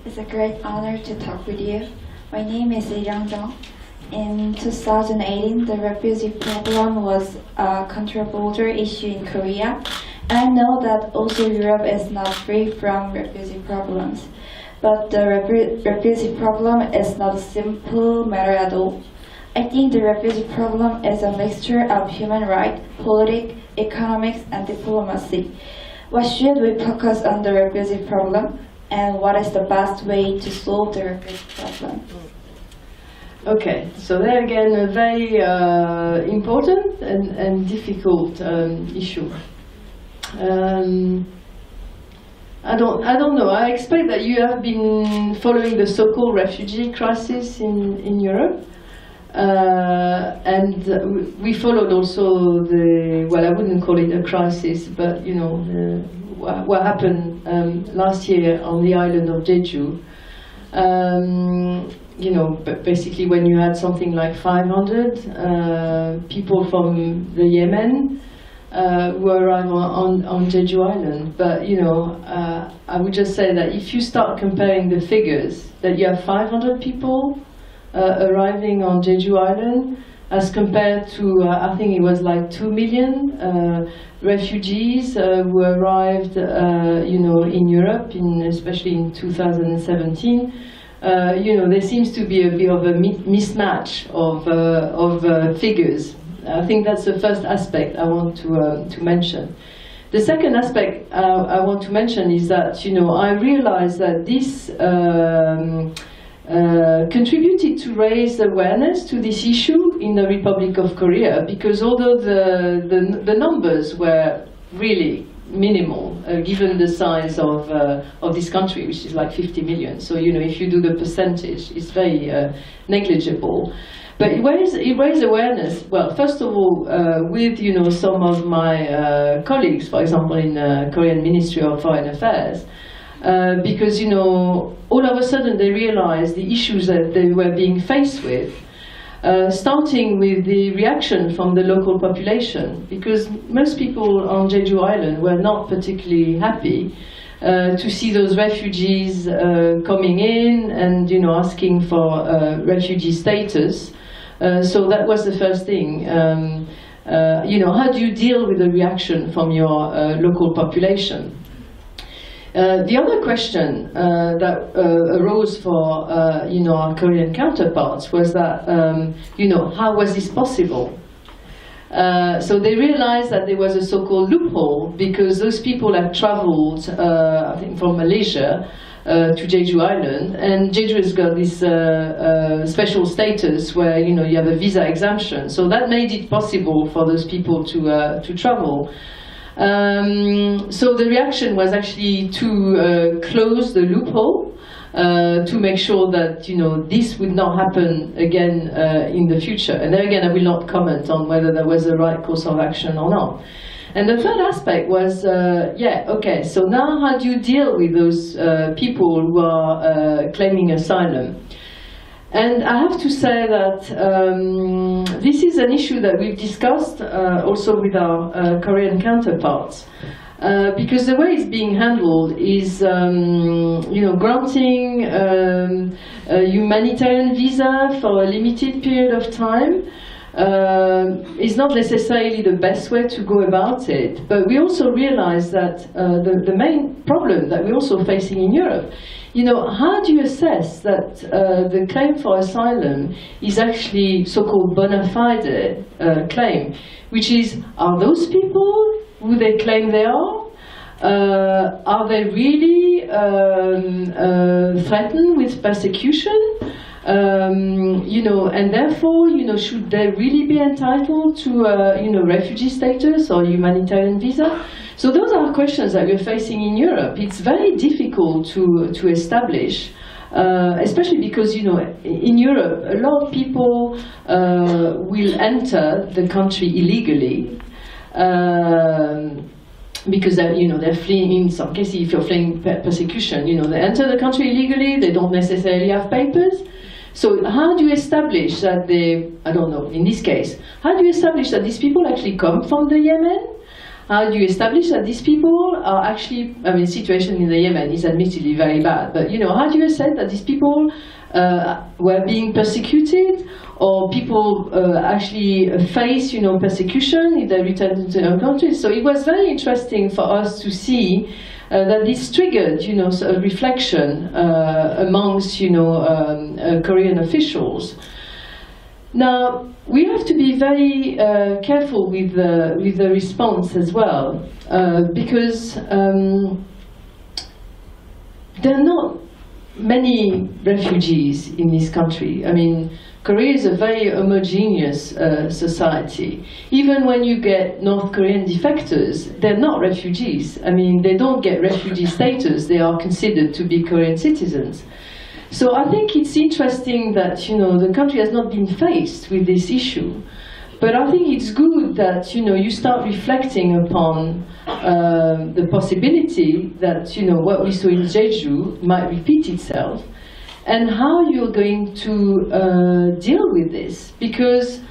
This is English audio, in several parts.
It's a great honor to talk with you. My name is Lee Jang-jung. In 2018, the refugee problem was a controversial issue in Korea. And I know that also Europe is not free from refugee problems. But the refugee problem is not a simple matter at all. I think the refugee problem is a mixture of human rights, politics, economics, and diplomacy. What should we focus on the refugee problem, and what is the best way to solve the refugee problem? Okay, so there again a very important and difficult issue. I don't know. I expect that you have been following the so-called refugee crisis in Europe. And we followed also well, I wouldn't call it a crisis, but you know, what happened last year on the island of Jeju. You know, basically when you had something like 500 people from the Yemen who arrived on Jeju Island. But you know, I would just say that if you start comparing the figures, that you have 500 people arriving on Jeju Island as compared to, I think it was like 2 million refugees who arrived you know, in Europe, especially in 2017. You know, there seems to be a bit of a mismatch of figures. I think that's the first aspect I want to mention. The second aspect I want to mention is that, you know, I realize that this contributed to raise awareness to this issue in the Republic of Korea, because although the numbers were really minimal, given the size of this country, which is like 50 million, so you know, if you do the percentage, it's very negligible. But it raised awareness. Well, first of all, with you know, some of my colleagues, for example, in the Korean Ministry of Foreign Affairs. Because, you know, all of a sudden they realized the issues that they were being faced with, starting with the reaction from the local population, because most people on Jeju Island were not particularly happy to see those refugees coming in and, you know, asking for refugee status. So that was the first thing. You know, how do you deal with the reaction from your local population? The other question that arose for you know, our Korean counterparts was that you know, how was this possible? So they realized that there was a so-called loophole, because those people had traveled, I think, from Malaysia to Jeju Island, and Jeju has got this special status where, you know, you have a visa exemption. So that made it possible for those people to travel. So the reaction was actually to close the loophole, to make sure that, you know, this would not happen again in the future. And then again, I will not comment on whether there was the right course of action or not. And the third aspect was, yeah, okay, so now how do you deal with those people who are claiming asylum? And I have to say that this is an issue that we've discussed also with our Korean counterparts, because the way it's being handled is, you know, granting a humanitarian visa for a limited period of time is not necessarily the best way to go about it. But we also realize that the main problem that we're also facing in Europe, you know, how do you assess that the claim for asylum is actually so-called bona fide claim, which is, are those people who they claim they are they really threatened with persecution? You know, and therefore, you know, should they really be entitled to, you know, refugee status or humanitarian visa? So those are questions that we're facing in Europe. It's very difficult to establish, especially because, you know, in Europe, a lot of people will enter the country illegally. Because you know, they're fleeing, in some cases, if you're fleeing persecution, you know, they enter the country illegally, they don't necessarily have papers. So how do you establish that they, I don't know, in this case, how do you establish that these people actually come from the Yemen? How do you establish that these people are actually, I mean, the situation in the Yemen is admittedly very bad, but how do you assess that these people were being persecuted, or people actually face, persecution if they return to their own countries? So it was very interesting for us to see that this triggered, a reflection amongst, Korean officials. Now, we have to be very careful with the response as well, because there are not many refugees in this country. I mean, Korea is a very homogeneous society. Even when you get North Korean defectors, they're not refugees. I mean, they don't get refugee status. They are considered to be Korean citizens. So I think it's interesting that, the country has not been faced with this issue. But I think it's good that, you start reflecting upon the possibility that, what we saw in Jeju might repeat itself, and how you're going to deal with this. Because,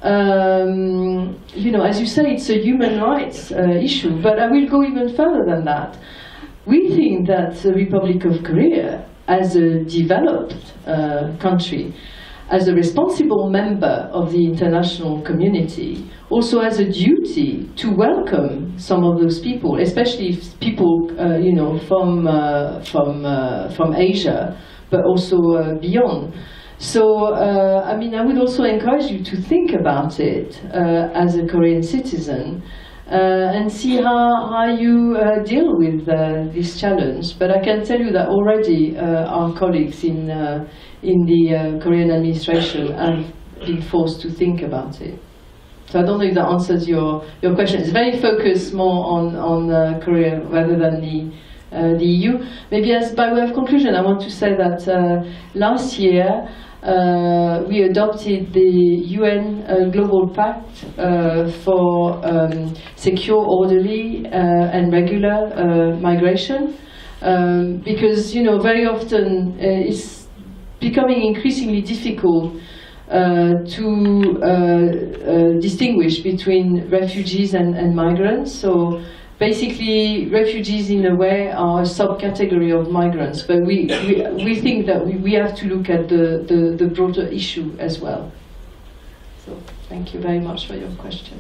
as you say, it's a human rights issue, but I will go even further than that. We think that the Republic of Korea, as a developed country, as a responsible member of the international community, also has a duty to welcome some of those people, especially people, from Asia, but also beyond. So, I would also encourage you to think about it as a Korean citizen, and see how you deal with this challenge. But I can tell you that already our colleagues in the Korean administration have been forced to think about it. So I don't know if that answers your question. It's very focused more on Korea rather than the EU. Maybe as by way of conclusion, I want to say that last year we adopted the UN Global Pact for secure, orderly and regular migration, because very often it's becoming increasingly difficult to distinguish between refugees and migrants. So basically, refugees in a way are a subcategory of migrants, but we think that we have to look at the broader issue as well. So thank you very much for your question.